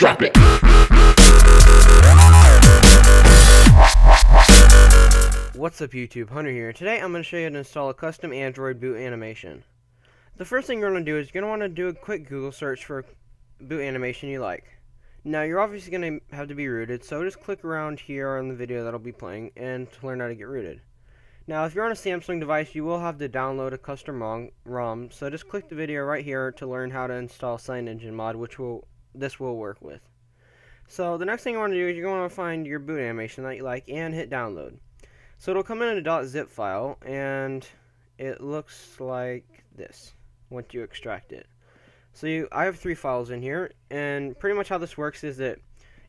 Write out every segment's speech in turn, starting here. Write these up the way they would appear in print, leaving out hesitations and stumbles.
Drop it. What's up YouTube, Hunter here. Today I'm going to show you how to install a custom Android boot animation. The first thing you're going to do is you're going to want to do a quick Google search for boot animation you like. Now you're obviously going to have to be rooted, so just click around here on the video that'll be playing and to learn how to get rooted. Now if you're on a Samsung device, you will have to download a custom ROM, so just click the video right here to learn how to install CyanogenMod, mod, which this will work with. So the next thing you want to do is you're going to find your boot animation that you like and hit download. So it'll come in a .zip file, and it looks like this once you extract it. So I have 3 files in here, and pretty much how this works is that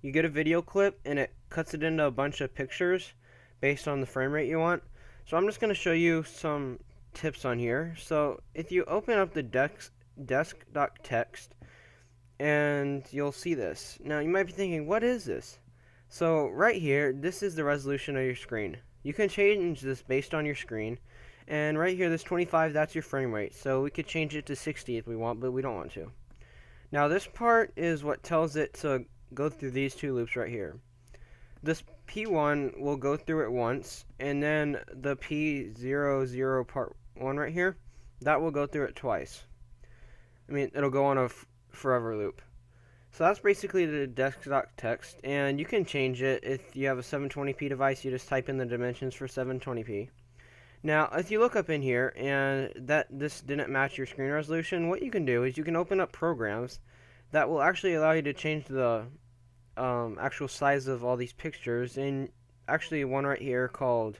you get a video clip, and it cuts it into a bunch of pictures based on the frame rate you want. So I'm just going to show you some tips on here. So if you open up the desk.txt, and you'll see this. Now you might be thinking, what is this? So right here, this is the resolution of your screen. You can change this based on your screen, and right here, this 25, that's your frame rate. So we could change it to 60 if we want, but we don't want to. Now this part is what tells it to go through these 2 loops right here. This P1 will go through it once, and then the P00 part 1 right here, that will go through it twice. I mean, it'll go on a forever loop. So that's basically the desk.txt, and you can change it. If you have a 720p device, you just type in the dimensions for 720p. Now, if you look up in here and this didn't match your screen resolution, what you can do is you can open up programs that will actually allow you to change the actual size of all these pictures. And actually one right here called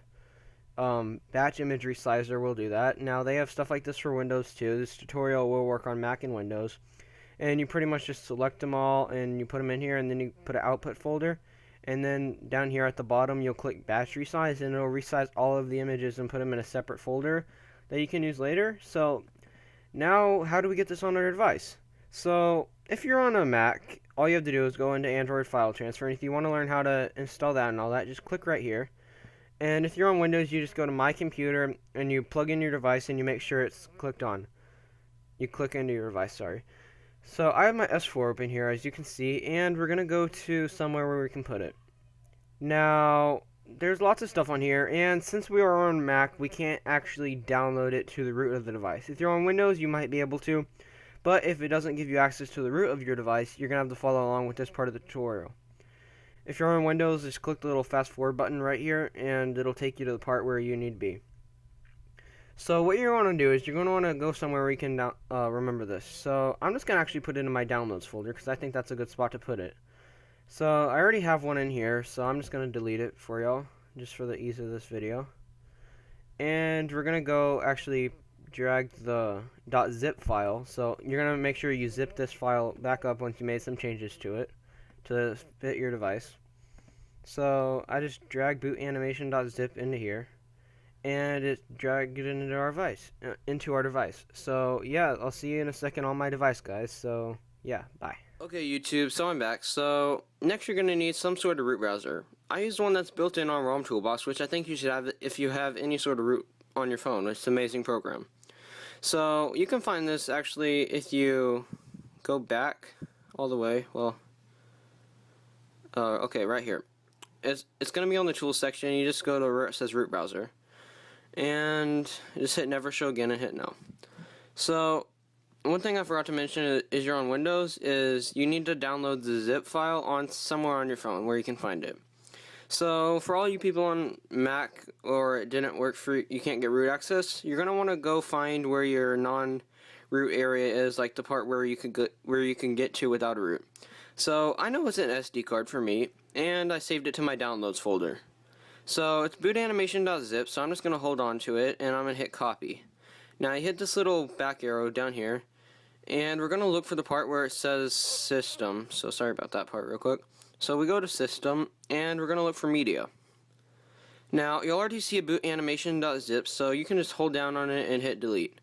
Batch Image Resizer will do that. Now they have stuff like this for Windows too. This tutorial will work on Mac and Windows. And you pretty much just select them all and you put them in here, and then you put an output folder, and then down here at the bottom you'll click batch resize, and it'll resize all of the images and put them in a separate folder that you can use later. So now how do we get this on our device? So if you're on a Mac, all you have to do is go into Android file transfer, and if you want to learn how to install that and all that, just click right here. And if you're on Windows, you just go to My Computer and you plug in your device and you make sure it's clicked on. You click into your device, sorry. So I have my S4 open here, as you can see, and we're going to go to somewhere where we can put it. Now, there's lots of stuff on here, and since we are on Mac, we can't actually download it to the root of the device. If you're on Windows, you might be able to, but if it doesn't give you access to the root of your device, you're going to have to follow along with this part of the tutorial. If you're on Windows, just click the little fast forward button right here, and it'll take you to the part where you need to be. So what you're going to do is you're going to want to go somewhere where you can remember this. So I'm just going to actually put it in my downloads folder because I think that's a good spot to put it. So I already have one in here, so I'm just going to delete it for y'all, just for the ease of this video. And we're going to go actually drag the .zip file. So you're going to make sure you zip this file back up once you made some changes to it to fit your device. So I just drag boot animation.zip into here, and it dragged it into our device. So yeah, I'll see you in a second on my device, guys. So yeah, bye. Okay YouTube, so I'm back. So next you're going to need some sort of root browser. I use one that's built in on ROM Toolbox, which I think you should have if you have any sort of root on your phone. It's an amazing program. So you can find this actually if you go back all the way. Well, okay, right here. It's going to be on the tools section. You just go to where it says root browser, and just hit never show again and hit no. So one thing I forgot to mention is you're on Windows, is you need to download the zip file on somewhere on your phone where you can find it. So for all you people on Mac, or it didn't work for you can't get root access, you're gonna want to go find where your non-root area is, like the part where you can get to without a root. So I know it's an SD card for me, and I saved it to my downloads folder. So it's bootanimation.zip, so I'm just going to hold on to it, and I'm going to hit copy. Now I hit this little back arrow down here, and we're going to look for the part where it says system. So sorry about that part real quick. So we go to system, and we're going to look for media. Now you'll already see a bootanimation.zip, so you can just hold down on it and hit delete.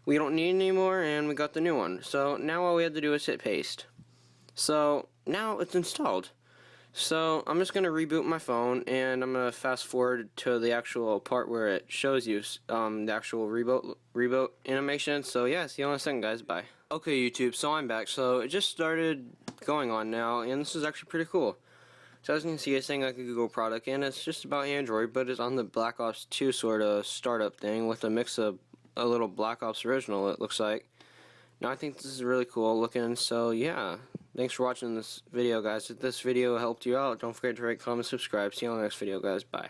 We don't need it anymore, and we got the new one. So now all we have to do is hit paste. So now it's installed. So I'm just going to reboot my phone, and I'm going to fast forward to the actual part where it shows you the actual reboot animation. So yeah, see you in a second, guys. Bye. Okay YouTube, so I'm back. So it just started going on now, and this is actually pretty cool. So as you can see, it's saying like a Google product, and it's just about Android, but it's on the Black Ops 2 sort of startup thing with a mix of a little Black Ops original, it looks like. Now I think this is really cool looking, so yeah. Thanks for watching this video, guys. If this video helped you out, don't forget to rate, comment, subscribe. See you on the next video, guys. Bye.